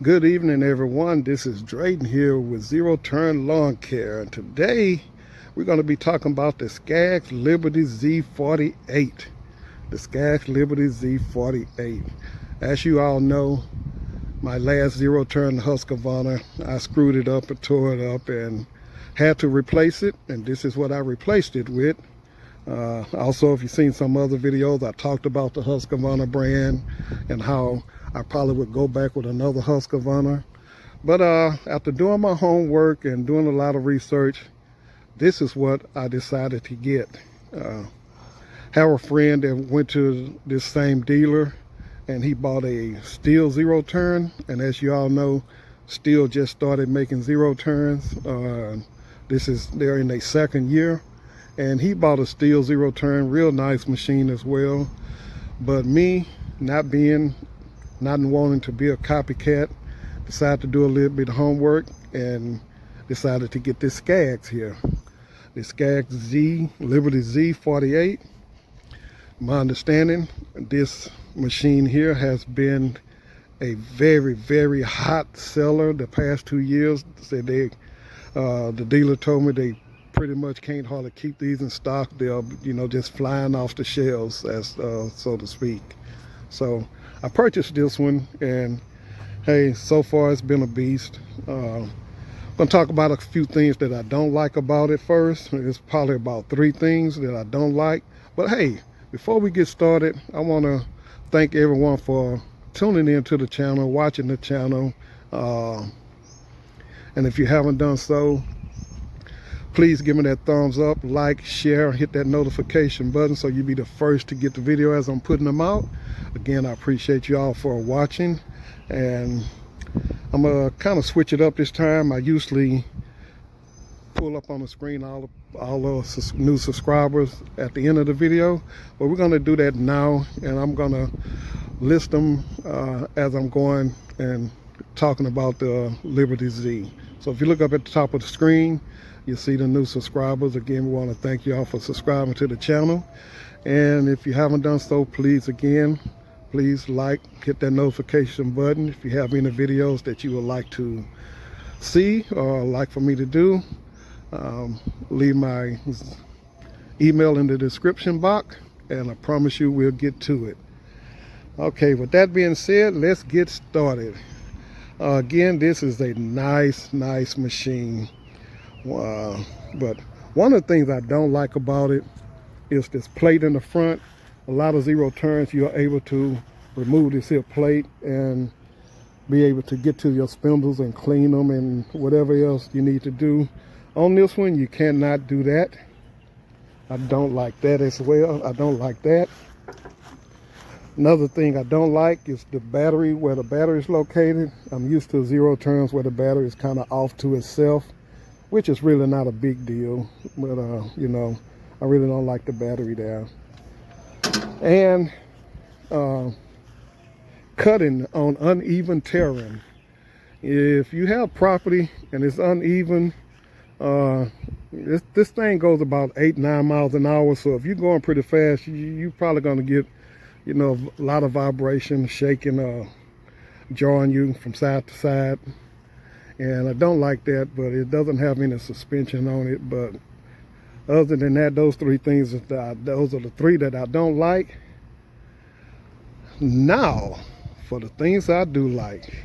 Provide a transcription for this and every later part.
Good evening, everyone. This is Drayton here with Zero Turn Lawn Care, and today we're going to be talking about the Scag Liberty Z48. The Scag Liberty Z48. As you all know, my last Zero Turn Husqvarna, I screwed it up and tore it up and had to replace it, and this is what I replaced it with. Also, if you've seen some other videos, I talked about the Husqvarna brand and how I probably would go back with another Husqvarna. But after doing my homework and doing a lot of research, this is what I decided to get. Have a friend that went to this same dealer and he bought a Stihl Zero Turn. And as you all know, Stihl just started making zero turns. They're in their second year. And he bought a Stihl Zero Turn, real nice machine as well. But me, not wanting to be a copycat, decided to do a little bit of homework and decided to get this Scag here. The Scag Liberty Z48. My understanding, this machine here has been a very, very hot seller the past 2 years. Said the dealer told me they pretty much can't hardly keep these in stock. They're, just flying off the shelves, as so to speak. So I purchased this one, and hey, so far it's been a beast. I'm gonna talk about a few things that I don't like about it first. It's probably about 3 things that I don't like. But hey, before we get started, I want to thank everyone for tuning in to the channel, watching the channel. And if you haven't done so, please give me that thumbs up, like, share, hit that notification button so you'll be the first to get the video as I'm putting them out. Again, I appreciate you all for watching, and I'm gonna kind of switch it up this time. I usually pull up on the screen all the new subscribers at the end of the video, but we're gonna do that now, and I'm gonna list them as I'm going and talking about the Liberty Z. So if you look up at the top of the screen, you'll see the new subscribers. Again, we want to thank you all for subscribing to the channel. And if you haven't done so, please like, hit that notification button. If you have any videos that you would like to see or like for me to do, leave my email in the description box, and I promise you we'll get to it. Okay, with that being said, let's get started. Again, this is a nice machine. But one of the things I don't like about it is this plate in the front. A lot of zero turns, you're able to remove this here plate and be able to get to your spindles and clean them and whatever else you need to do. On this one, you cannot do that. I don't like that as well. I don't like that. Another thing I don't like is the battery, where the battery is located. I'm used to zero turns where the battery is kind of off to itself, which is really not a big deal, but I really don't like the battery there. And cutting on uneven terrain. If you have property and it's uneven, this thing goes about 8-9 miles an hour. So if you're going pretty fast, you're probably going to get, a lot of vibration, shaking, jarring you from side to side. And I don't like that, but it doesn't have any suspension on it. But other than that, those 3 things, those are the 3 that I don't like. Now, for the things I do like,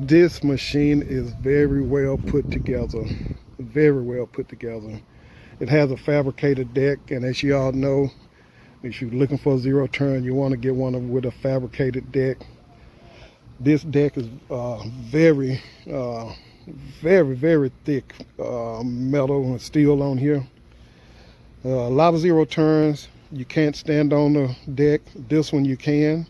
this machine is very well put together. Very well put together. It has a fabricated deck, and as you all know, if you're looking for a zero turn, you want to get one with a fabricated deck. This deck is very thick metal and steel on here. A lot of zero turns, you can't stand on the deck. This one you can.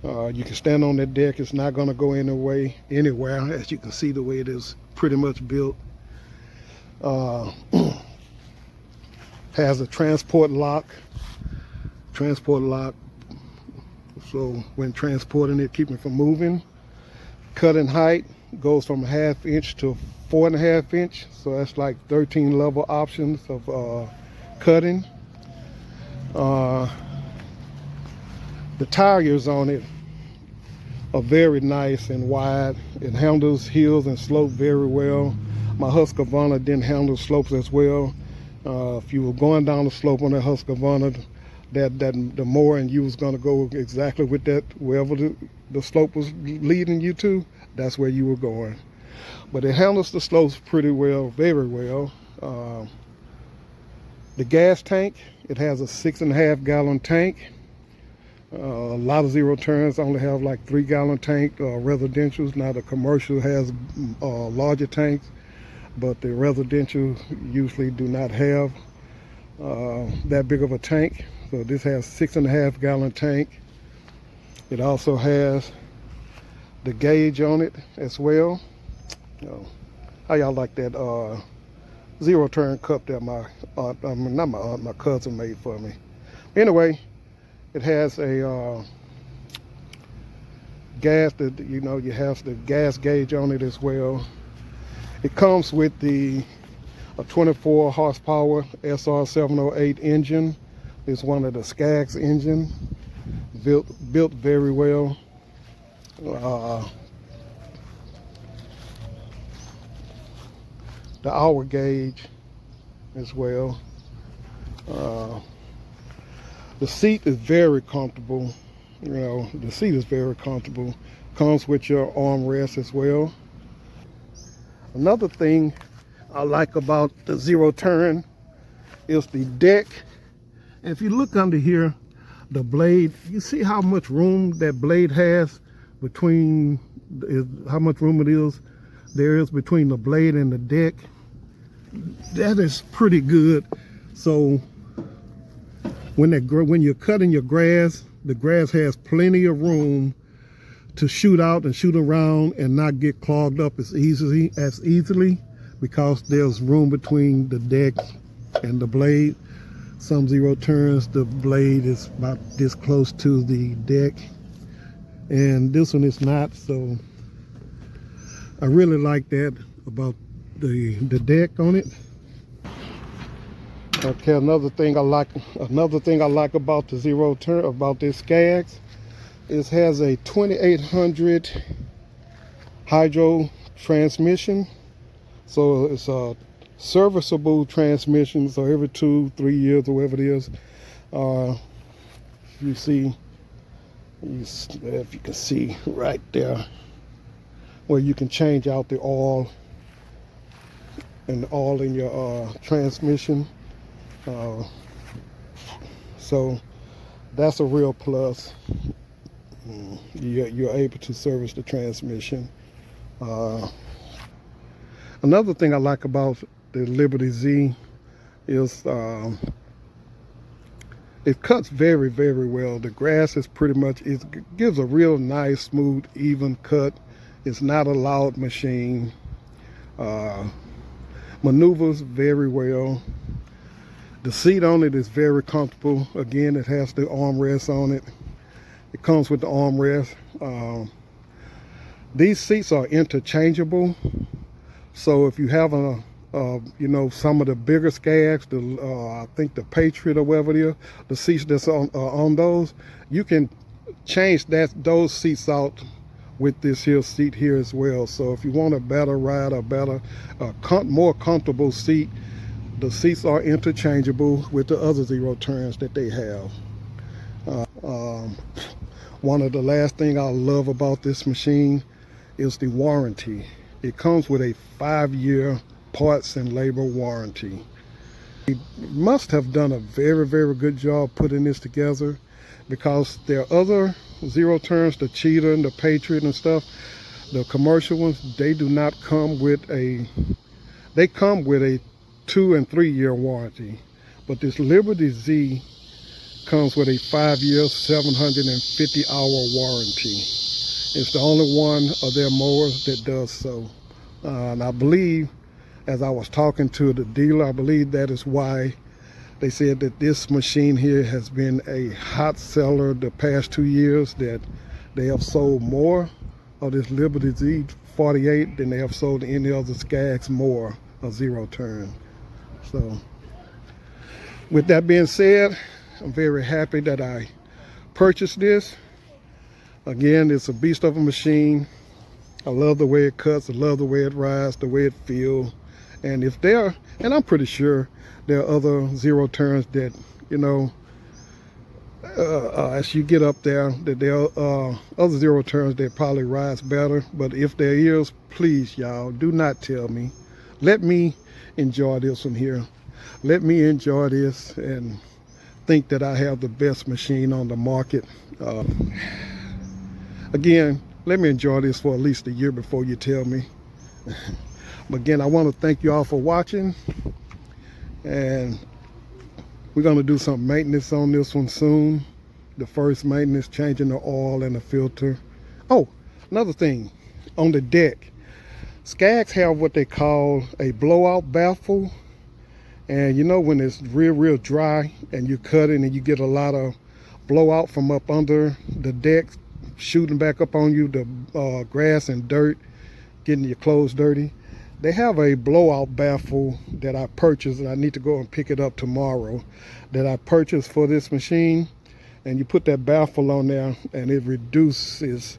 You can stand on that deck. It's not going to go anywhere. As you can see, the way it is pretty much built. Has a transport lock. So when transporting it, keeping it from moving. Cutting height goes from 1/2 inch to 4.5 inch. So that's like 13 level options of cutting. The tires on it are very nice and wide. It handles hills and slopes very well. My Husqvarna didn't handle slopes as well. If you were going down the slope on that Husqvarna, the mower and you was going to go exactly with that, wherever the slope was leading you to, that's where you were going. But it handles the slopes pretty well, very well. The gas tank, it has a 6.5 gallon tank. A lot of zero turns only have like 3 gallon tank residentials. Now the commercial has larger tanks, but the residential usually do not have that big of a tank. So this has 6.5 gallon tank. It also has the gauge on it as well. How y'all like that zero turn cup that my cousin made for me? Anyway, it has a gas, you have the gas gauge on it as well. It comes with a 24 horsepower SR 708 engine. It's one of the Scag's engine, built very well. The hour gauge as well. The seat is very comfortable. The seat is very comfortable. Comes with your armrest as well. Another thing I like about the zero turn is the deck. If you look under here, the blade, you see how much room that blade has between, how much room there is between the blade and the deck. That is pretty good. So when you're cutting your grass, the grass has plenty of room to shoot out and shoot around and not get clogged up as easily because there's room between the deck and the blade. Some zero turns, the blade is about this close to the deck, and this one is not. So I really like that about the deck on it. Okay, another thing I like about the zero turn, about this Scag, it has a 2800 hydro transmission. So it's a serviceable transmission, so every 2-3 years or whatever it is, you see, if you can see right there, where you can change out the oil and all in your transmission. So that's a real plus. You're able to service the transmission. Another thing I like about the Liberty Z is it cuts very, very well. The grass is pretty much, it gives a real nice, smooth, even cut. It's not a loud machine. Maneuvers very well. The seat on it is very comfortable. Again, it has the armrest on it. It comes with the armrest. These seats are interchangeable. So if you have some of the bigger Scags, I think the Patriot or whatever it is, the seats that's on those, you can change those seats out with this here seat here as well. So if you want a better ride, more comfortable seat, the seats are interchangeable with the other zero turns that they have. One of the last thing I love about this machine is the warranty. It comes with a 5-year parts and labor warranty. It must have done a very, very good job putting this together, because there are other zero turns, the Cheetah and the Patriot and stuff, the commercial ones, they do not come with they come with a 2- and 3-year warranty. But this Liberty Z comes with a 5-year, 750-hour warranty. It's the only one of their mowers that does so. And I believe, as I was talking to the dealer, I believe that is why they said that this machine here has been a hot seller the past 2 years, that they have sold more of this Liberty Z48 than they have sold any other Scags more of zero turn. So with that being said, I'm very happy that I purchased this. Again, it's a beast of a machine. I love the way it cuts. I love the way it rides, the way it feels. And if there, and I'm pretty sure there are other zero turns that, you know, as you get up there, that there are other zero turns that probably rides better. But if there is, please, y'all, do not tell me. Let me enjoy this one here. Let me enjoy this and think that I have the best machine on the market. Again, let me enjoy this for at least a year before you tell me. But again, I want to thank you all for watching, and we're going to do some maintenance on this one soon. The first maintenance, changing the oil and the filter. Oh, another thing, on the deck, Scags have what they call a blowout baffle. And you know, when it's real dry and you cut it and you get a lot of blowout from up under the deck shooting back up on you, the grass and dirt, getting your clothes dirty, they have a blowout baffle that I purchased, and I need to go and pick it up tomorrow, that I purchased for this machine. And you put that baffle on there and it reduces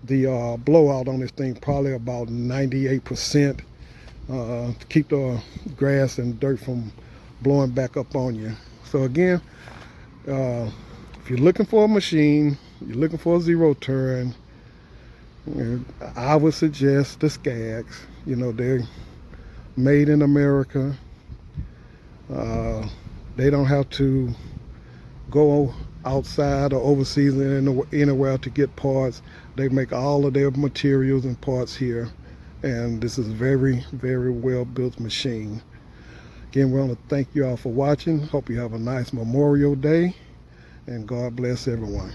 the blowout on this thing probably about 98%, to keep the grass and dirt from blowing back up on you. So again, if you're looking for a machine, you're looking for a zero turn, I would suggest the Scags. You know, they're made in America. They don't have to go outside or overseas anywhere to get parts. They make all of their materials and parts here, and this is a very well built machine. Again, we want to thank you all for watching. Hope you have a nice Memorial Day, and God bless everyone.